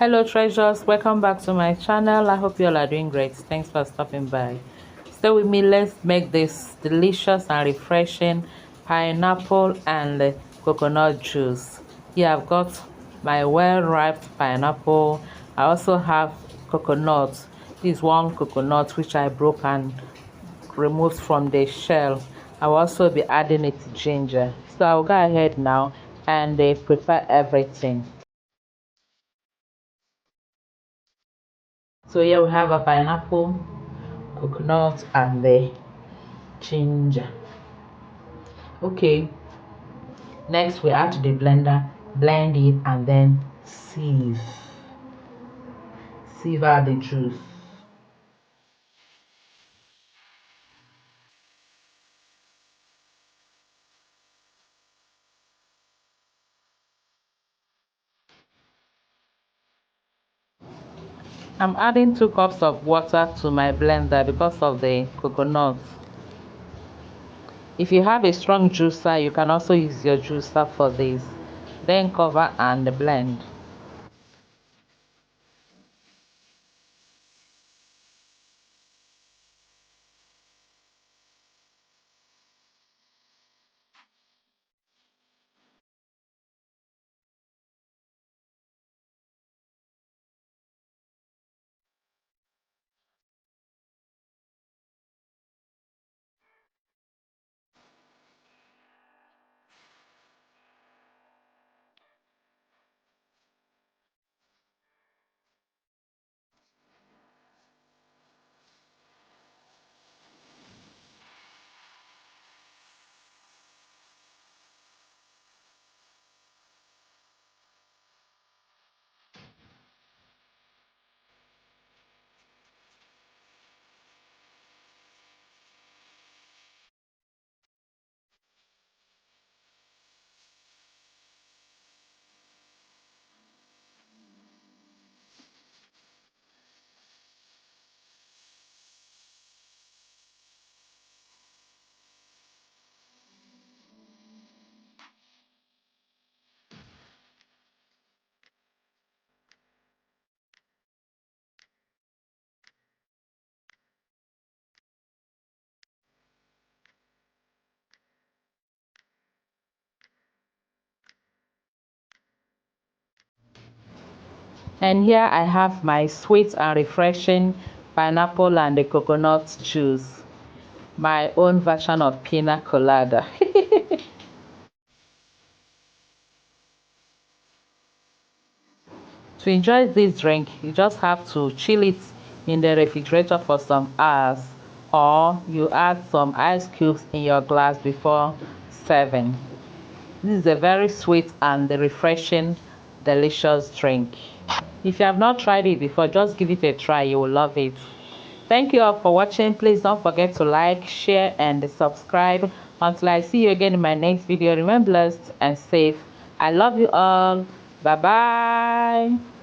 Hello treasures, welcome back to my channel. I hope you all are doing great. Thanks for stopping by. Stay with me. Let's make this delicious and refreshing pineapple and coconut juice. Here I've got my well-ripe pineapple. I also have coconut. This is one coconut which I broke and removed from the shell. I will also be adding it to ginger. So I'll go ahead now and prepare everything. So here we have a pineapple, coconut, and the ginger. Okay, next we add to the blender, blend it, and then sieve out the juice. I'm adding 2 cups of water to my blender because of the coconut. If you have a strong juicer, you can also use your juicer for this. Then cover and blend. And here I have my sweet and refreshing pineapple and the coconut juice. My own version of Pina Colada. To enjoy this drink, you just have to chill it in the refrigerator for some hours, or you add some ice cubes in your glass before serving. This is a very sweet and refreshing, delicious drink. If you have not tried it before, just give it a try. You will love it. Thank you all for watching. Please don't forget to like, share, and subscribe. Until I see you again in my next video, remain blessed and safe. I love you all. Bye bye.